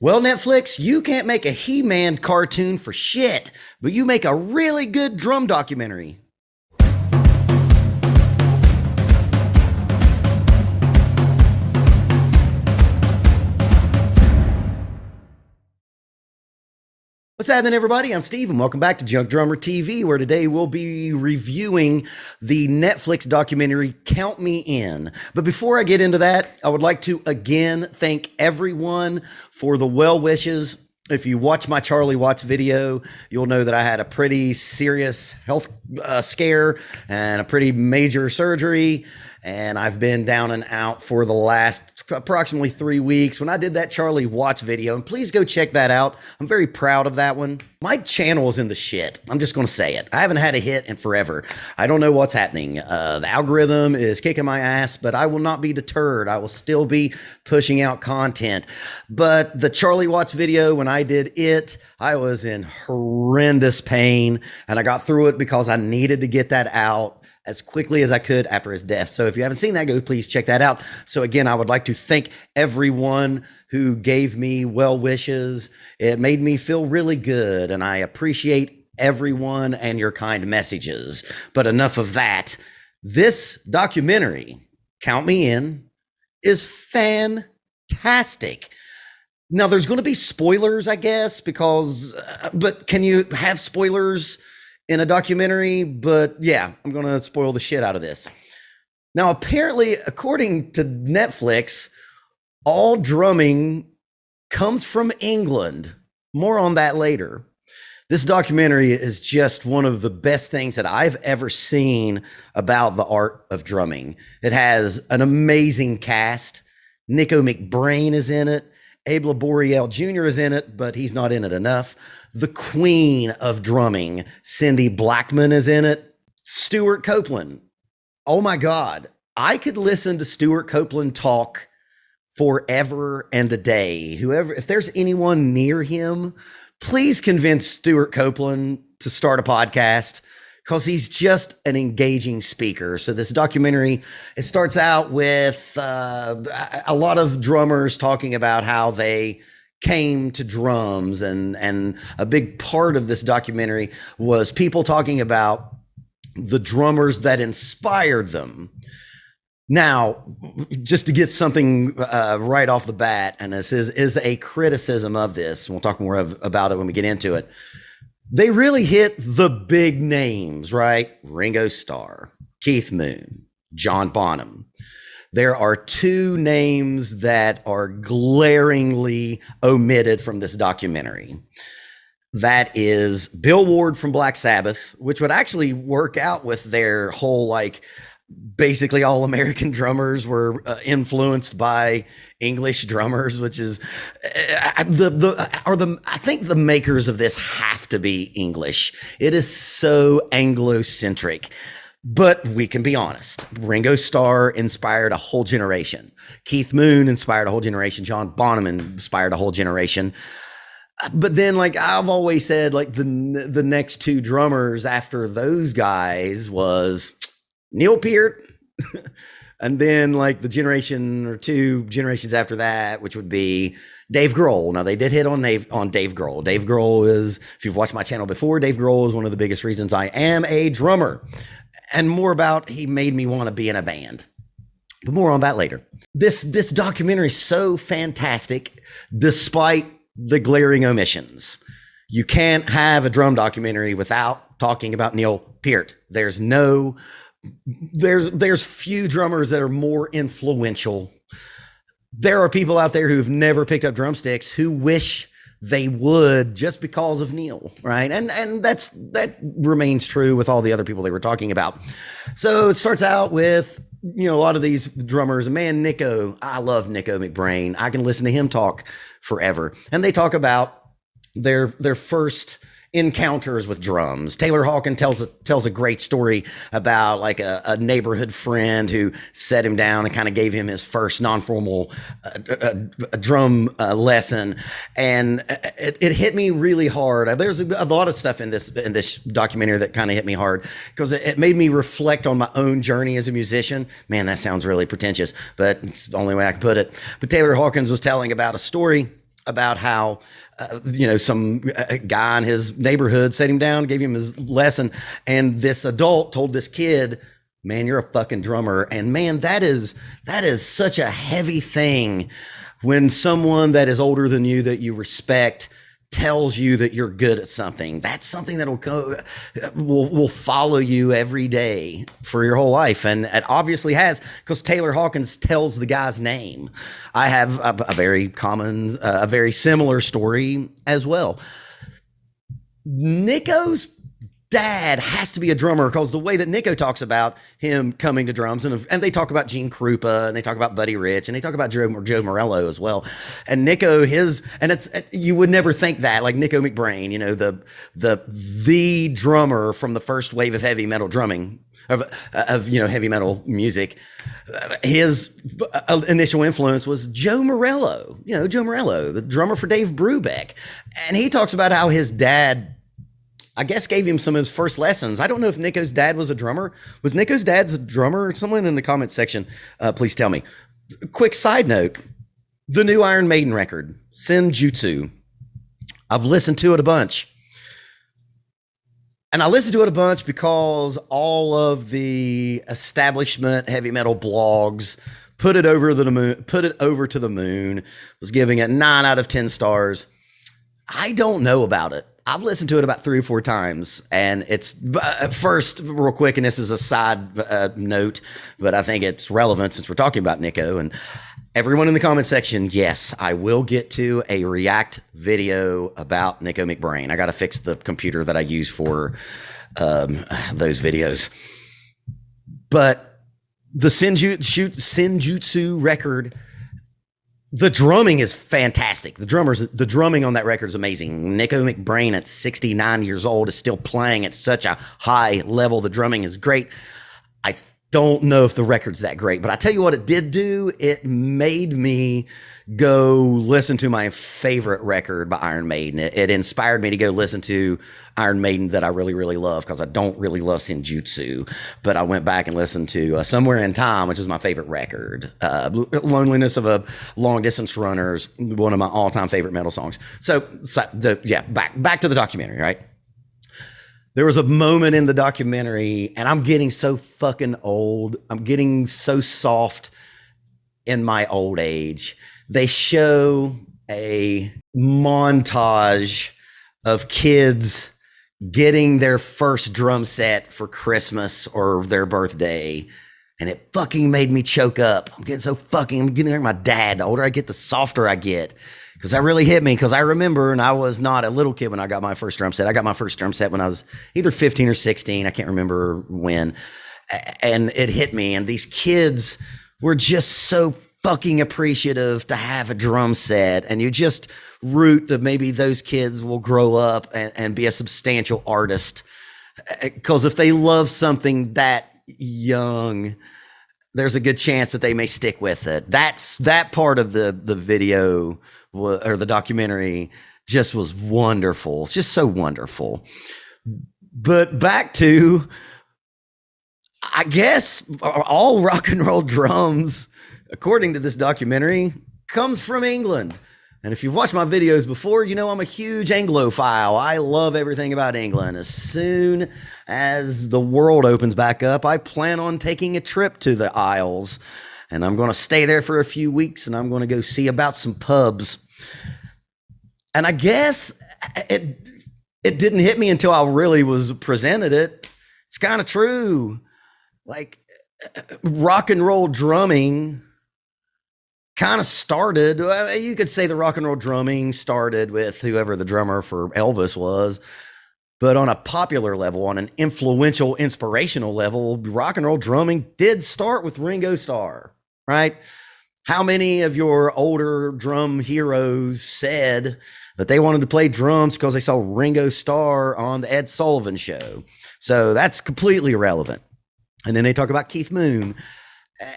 Well, Netflix, you can't make a He-Man cartoon for shit, but you make a really good drum documentary. What's happening, everybody? I'm Steve, and welcome back to Junk Drummer TV, where today we'll be reviewing the Netflix documentary Count Me In. But before I get into that, I would like to again thank everyone for the well wishes. If you watch my Charlie Watts video, you'll know that I had a pretty serious health scare and a pretty major surgery. And I've been down and out for the last approximately 3 weeks when I did that Charlie Watts video. And please go check that out. I'm very proud of that one. My channel is in the shit. I'm just going to say it. I haven't had a hit in forever. I don't know what's happening. The algorithm is kicking my ass, but I will not be deterred. I will still be pushing out content. But the Charlie Watts video, when I did it, I was in horrendous pain. And I got through it because I needed to get that out as quickly as I could after his death. So if you haven't seen that, go please check that out. So again, I would like to thank everyone who gave me well wishes. It made me feel really good, and I appreciate everyone and your kind messages. But enough of that. This documentary, Count Me In, is fantastic. Now, there's going to be spoilers, I guess, but can you have spoilers in a documentary? But yeah, I'm going to spoil the shit out of this. Now, apparently, according to Netflix, all drumming comes from England. More on that later. This documentary is just one of the best things that I've ever seen about the art of drumming. It has an amazing cast. Nico McBrain is in it. Abe Laboriel Jr. is in it, but he's not in it enough. The queen of drumming, Cindy Blackman, is in it. Stuart Copeland. Oh my God. I could listen to Stuart Copeland talk forever and a day. If there's anyone near him, please convince Stuart Copeland to start a podcast, because he's just an engaging speaker. So this documentary, it starts out with a lot of drummers talking about how they came to drums. And a big part of this documentary was people talking about the drummers that inspired them. Now, just to get something right off the bat, and this is a criticism of this, and we'll talk more about it when we get into it. They really hit the big names, right? Ringo Starr, Keith Moon, John Bonham. There are two names that are glaringly omitted from this documentary. That is Bill Ward from Black Sabbath, which would actually work out with their whole, basically all American drummers were influenced by English drummers, which is I think the makers of this have to be English. It is so Anglo-centric. But we can be honest. Ringo Starr inspired a whole generation. Keith Moon inspired a whole generation. John Bonham inspired a whole generation. But then, I've always said, the next two drummers after those guys was Neil Peart, and then the generation or two generations after that, which would be Dave Grohl. Now, they did hit on Dave Grohl. Dave Grohl is, if you've watched my channel before, Dave Grohl is one of the biggest reasons I am a drummer. And more about, he made me want to be in a band. But more on that later. This documentary is so fantastic, despite the glaring omissions. You can't have a drum documentary without talking about Neil Peart. There's few drummers that are more influential. There are people out there who've never picked up drumsticks who wish they would, just because of Neil, right? And that remains true with all the other people they were talking about. So it starts out with, a lot of these drummers. Man, I love Nico McBrain. I can listen to him talk forever. And they talk about their first encounters with drums. Taylor Hawkins tells a great story about a neighborhood friend who set him down and kind of gave him his first non-formal drum lesson, and it hit me really hard. There's a lot of stuff in this documentary that kind of hit me hard because it made me reflect on my own journey as a musician. Man, that sounds really pretentious, but it's the only way I can put it. But Taylor Hawkins was telling about a story about how, some guy in his neighborhood set him down, gave him his lesson. And this adult told this kid, man, you're a fucking drummer. And man, that is such a heavy thing when someone that is older than you that you respect tells you that you're good at something. That's something that will follow you every day for your whole life. And it obviously has, because Taylor Hawkins tells the guy's name. I have a very similar story as well. Nico's dad has to be a drummer, because the way that Nico talks about him coming to drums, and they talk about Gene Krupa, and they talk about Buddy Rich, and they talk about Joe Morello as well. And Nico, you would never think that, like Nico McBrain, the drummer from the first wave of heavy metal drumming, of heavy metal music. His initial influence was Joe Morello, the drummer for Dave Brubeck. And he talks about how his dad, I guess, gave him some of his first lessons. I don't know if Nico's dad was a drummer. Was Nico's dad's a drummer? Someone in the comment section, please tell me. Quick side note, the new Iron Maiden record, Senjutsu. I've listened to it a bunch. And I listened to it a bunch because all of the establishment heavy metal blogs put it over to the moon, was giving it 9 out of 10 stars. I don't know about it. I've listened to it about 3 or 4 times, and it's first, real quick, and this is a side note, but I think it's relevant since we're talking about Nico. And everyone in the comment section, yes, I will get to a react video about Nico McBrain. I got to fix the computer that I use for those videos. But the Senjutsu record, the drumming is fantastic. The drumming on that record is amazing. Nico McBrain at 69 years old is still playing at such a high level. The drumming is great. I don't know if the record's that great, but I tell you what it did do. It made me go listen to my favorite record by Iron Maiden. It inspired me to go listen to Iron Maiden that I really, really love, because I don't really love Senjutsu. But I went back and listened to Somewhere in Time, which is my favorite record. Loneliness of a Long Distance Runner is one of my all-time favorite metal songs. So yeah, back to the documentary, right? There was a moment in the documentary, and I'm getting so fucking old. I'm getting so soft in my old age. They show a montage of kids getting their first drum set for Christmas or their birthday, and it fucking made me choke up. I'm getting like my dad. The older I get, the softer I get. Because that really hit me, because I remember, and I was not a little kid when I got my first drum set. I got my first drum set when I was either 15 or 16. I can't remember when. And it hit me. And these kids were just so fucking appreciative to have a drum set. And you just root that maybe those kids will grow up and be a substantial artist. Because if they love something that young, there's a good chance that they may stick with it. That part of the video or the documentary just was wonderful. It's just so wonderful. But back to, I guess, all rock and roll drums, according to this documentary, comes from England. And if you've watched my videos before, you know I'm a huge Anglophile. I love everything about England. As soon as the world opens back up, I plan on taking a trip to the Isles. And I'm going to stay there for a few weeks, and I'm going to go see about some pubs. And I guess it didn't hit me until I really was presented it. It's kind of true. Like, rock and roll drumming kind of started, you could say the rock and roll drumming started with whoever the drummer for Elvis was. But on a popular level, on an influential, inspirational level, rock and roll drumming did start with Ringo Starr, right? How many of your older drum heroes said that they wanted to play drums because they saw Ringo Starr on the Ed Sullivan Show? So that's completely irrelevant. And then they talk about Keith Moon.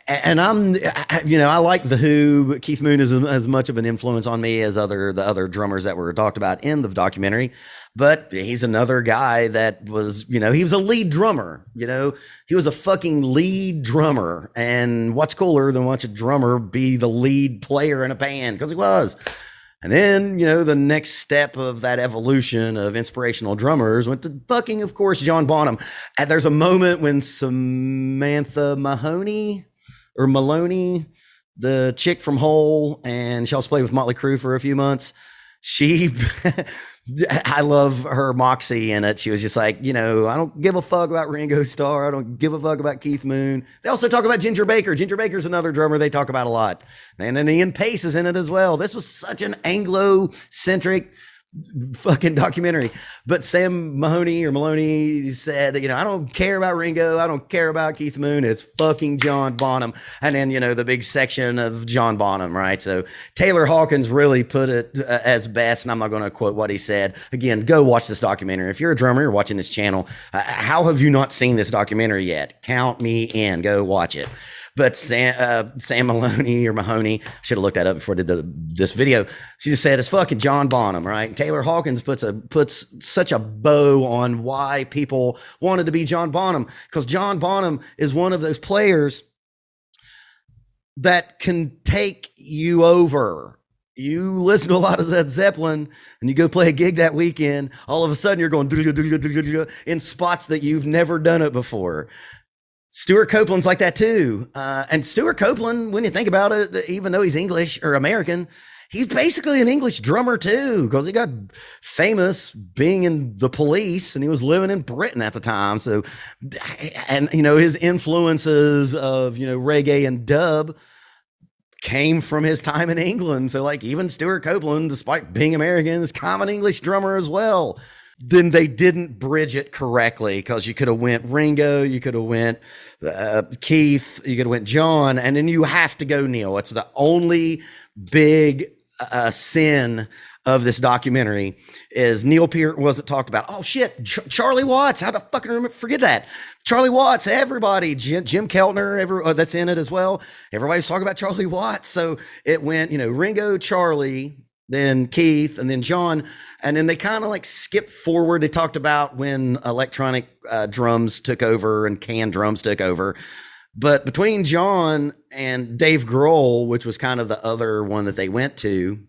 And I like The Who, but Keith Moon is as much of an influence on me as the other drummers that were talked about in the documentary. But he's another guy that was, he was a lead drummer, he was a fucking lead drummer. And what's cooler than watch a drummer be the lead player in a band? Because he was. And then, the next step of that evolution of inspirational drummers went to fucking, of course, John Bonham. And there's a moment when Samantha Mahoney or Maloney, the chick from Hole, and she also played with Motley Crue for a few months. I love her moxie in it. She was just like, I don't give a fuck about Ringo Starr. I don't give a fuck about Keith Moon. They also talk about Ginger Baker. Ginger Baker's another drummer they talk about a lot. And then Ian Pace is in it as well. This was such an Anglo-centric fucking documentary. But Sam Mahoney or Maloney said that, I don't care about Ringo. I don't care about Keith Moon. It's fucking John Bonham. And then, the big section of John Bonham, right? So Taylor Hawkins really put it as best, and I'm not going to quote what he said. Again, go watch this documentary. If you're a drummer, you're watching this channel, how have you not seen this documentary yet? Count me in. Go watch it. But Sam Maloney or Mahoney, should have looked that up before I did this video. She just said it's fucking John Bonham, right? And Taylor Hawkins puts such a bow on why people wanted to be John Bonham, because John Bonham is one of those players that can take you over. You listen to a lot of Led Zeppelin and you go play a gig that weekend, all of a sudden you're going in spots that you've never done it before. Stuart Copeland's like that too. And Stuart Copeland, when you think about it, even though he's English or American, he's basically an English drummer too, because he got famous being in the Police and he was living in Britain at the time. So, and his influences of, reggae and dub came from his time in England. So like even Stuart Copeland, despite being American, is kind of an English drummer as well. Then they didn't bridge it correctly, because you could have went Ringo, you could have went Keith, you could have went John, and then you have to go Neil. It's the only big sin of this documentary is Neil Peart wasn't talked about. Oh shit, Charlie Watts, how the fucking forget that? Charlie Watts, everybody, Jim Keltner, that's in it as well. Everybody's talking about Charlie Watts. So it went, Ringo, Charlie, then Keith, and then John. And then they kind of like skipped forward. They talked about when electronic drums took over and canned drums took over. But between John and Dave Grohl, which was kind of the other one that they went to,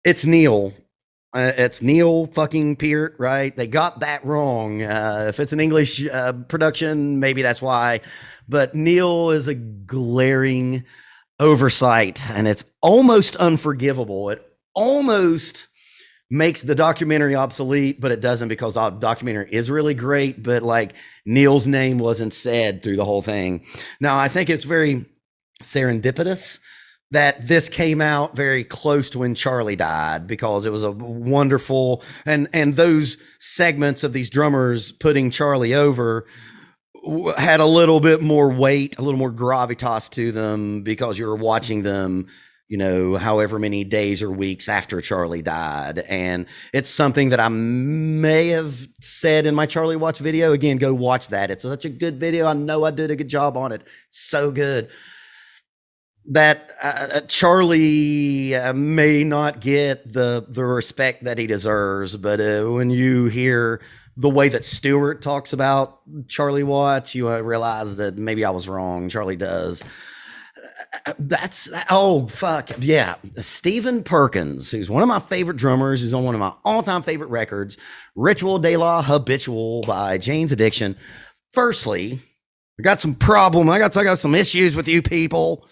it's Neil. It's Neil fucking Peart, right? They got that wrong. If it's an English production, maybe that's why. But Neil is a glaring oversight, and it's almost unforgivable. It almost makes the documentary obsolete, but it doesn't, because the documentary is really great. But like Neil's name wasn't said through the whole thing. Now, I think it's very serendipitous that this came out very close to when Charlie died, because it was a wonderful, and those segments of these drummers putting Charlie over had a little bit more weight, a little more gravitas to them, because you were watching them, however many days or weeks after Charlie died. And it's something that I may have said in my Charlie Watts video. Again, go watch that. It's such a good video. I know I did a good job on it. So good. That Charlie may not get the respect that he deserves, but when you hear the way that Stewart talks about Charlie Watts, you realize that maybe I was wrong. Charlie does. Oh fuck yeah, Stephen Perkins, who's one of my favorite drummers, who's on one of my all-time favorite records, Ritual de la Habitual by Jane's Addiction. Firstly, I got some issues with you people.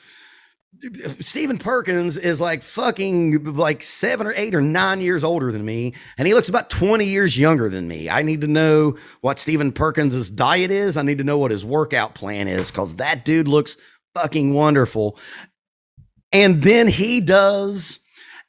Stephen Perkins is like fucking like 7 or 8 or 9 years older than me, and he looks about 20 years younger than me. I need to know what Stephen Perkins's diet is. I need to know what his workout plan is, because that dude looks fucking wonderful. And then he does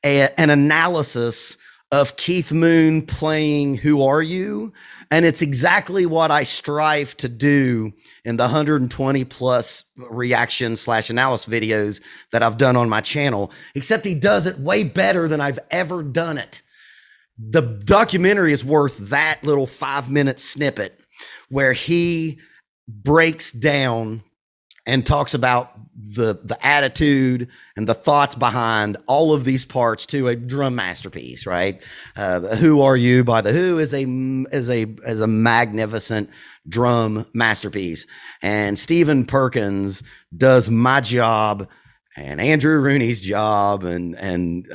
an analysis of Keith Moon playing Who Are You? And it's exactly what I strive to do in the 120 plus reaction / analysis videos that I've done on my channel, except he does it way better than I've ever done it. The documentary is worth that little 5-minute snippet where he breaks down and talks about the attitude and the thoughts behind all of these parts to a drum masterpiece, right? Who Are You by The Who is a magnificent drum masterpiece. And Stephen Perkins does my job and Andrew Rooney's job, and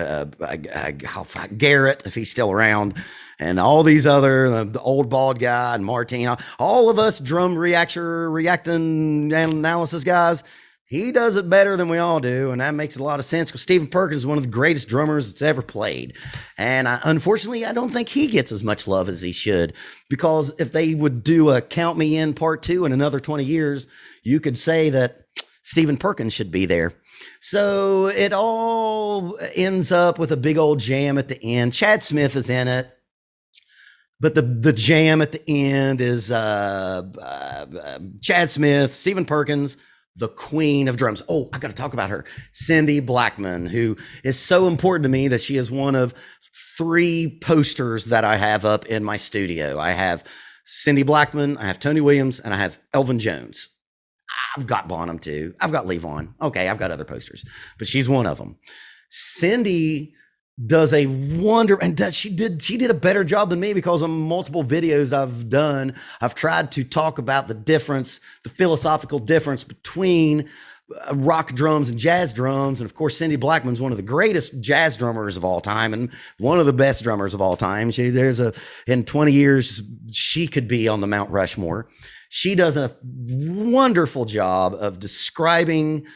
Garrett, if he's still around, and all these other, the old bald guy and Martine, all of us drum reacting analysis guys. He does it better than we all do, and that makes a lot of sense because Stephen Perkins is one of the greatest drummers that's ever played. And unfortunately, I don't think he gets as much love as he should, because if they would do a Count Me In Part 2 in another 20 years, you could say that Stephen Perkins should be there. So it all ends up with a big old jam at the end. Chad Smith is in it, but the jam at the end is Chad Smith, Stephen Perkins, the queen of drums. Oh, I got to talk about her, Cindy Blackman, who is so important to me that she is one of 3 posters that I have up in my studio. I have Cindy Blackman, I have Tony Williams, and I have Elvin Jones. I've got Bonham too. I've got Levon. Okay, I've got other posters, but she's one of them. Cindy does a wonder, and she did a better job than me, because on multiple videos I've done, I've tried to talk about the difference, the philosophical difference between rock drums and jazz drums. And of course, Cindy Blackman's one of the greatest jazz drummers of all time, and one of the best drummers of all time. In 20 years, she could be on the Mount Rushmore. She does a wonderful job of describing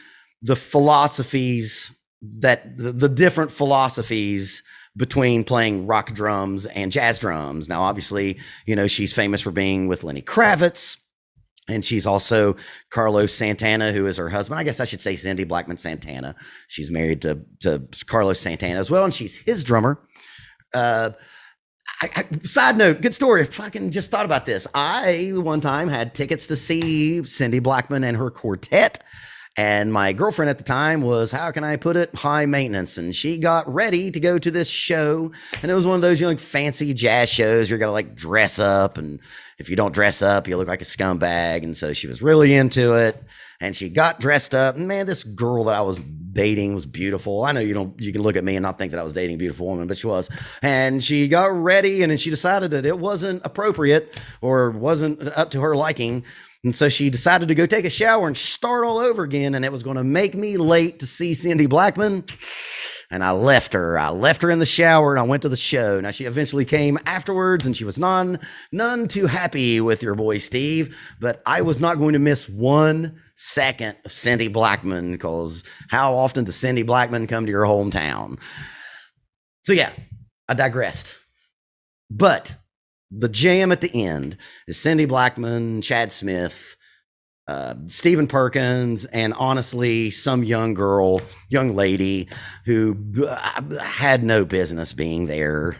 the philosophies, that the different philosophies between playing rock drums and jazz drums. Now, obviously, she's famous for being with Lenny Kravitz, and she's also Carlos Santana, who is her husband. I guess I should say Cindy Blackman Santana. She's married to Carlos Santana as well, and she's his drummer. Side note, good story. I fucking just thought about this. I one time had tickets to see Cindy Blackman and her quartet, and my girlfriend at the time was, how can I put it, high maintenance. And she got ready to go to this show. And it was one of those, like fancy jazz shows. You're going to like dress up. And if you don't dress up, you look like a scumbag. And so she was really into it. And she got dressed up. And man, this girl that I was dating was beautiful. I know you can look at me and not think that I was dating a beautiful woman, but she was. And she got ready, and then she decided that it wasn't appropriate or wasn't up to her liking. And so she decided to go take a shower and start all over again. And it was going to make me late to see Cindy Blackman. And I left her. I left her in the shower, and I went to the show. Now, she eventually came afterwards, and she was none too happy with your boy Steve. But I was not going to miss 1 second of Cindy Blackman, because how often does Cindy Blackman come to your hometown? So yeah, I digressed. But the jam at the end is Cindy Blackman, Chad Smith, Stephen Perkins, and honestly, some young lady who had no business being there.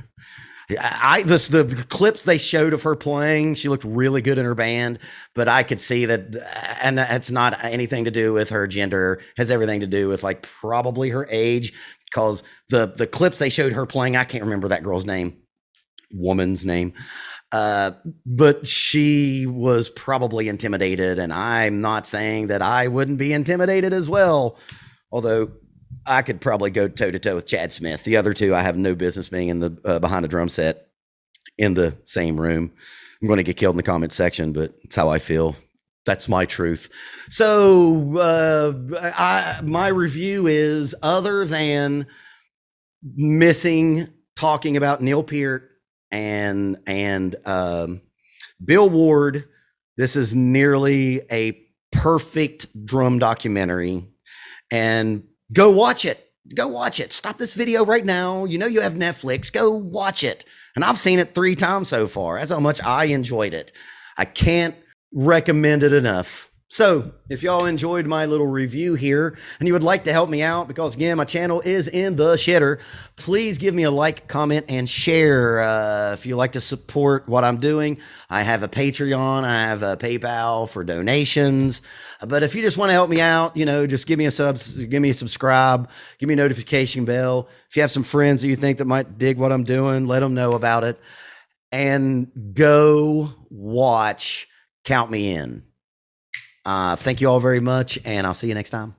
The clips they showed of her playing, she looked really good in her band, but I could see that, and that's not anything to do with her gender, has everything to do with like probably her age, because the clips they showed her playing, I can't remember that girl's name, woman's name. But she was probably intimidated, and I'm not saying that I wouldn't be intimidated as well, although I could probably go toe to toe with Chad Smith. The other two, I have no business being in the behind a drum set in the same room. I'm going to get killed in the comment section, but it's how I feel. That's my truth. So my review is, other than missing talking about Neil Peart and Bill Ward, this is nearly a perfect drum documentary. And go watch it. Go watch it. Stop this video right now. You have Netflix. Go watch it. And I've seen it 3 times so far. That's how much I enjoyed it. I can't recommend it enough. So if y'all enjoyed my little review here and you would like to help me out, because again, my channel is in the shitter, please give me a like, comment, and share. If you like to support what I'm doing, I have a Patreon, I have a PayPal for donations. But if you just want to help me out, just give me a subscribe, give me a notification bell. If you have some friends that you think that might dig what I'm doing, let them know about it. And go watch Count Me In. Thank you all very much, and I'll see you next time.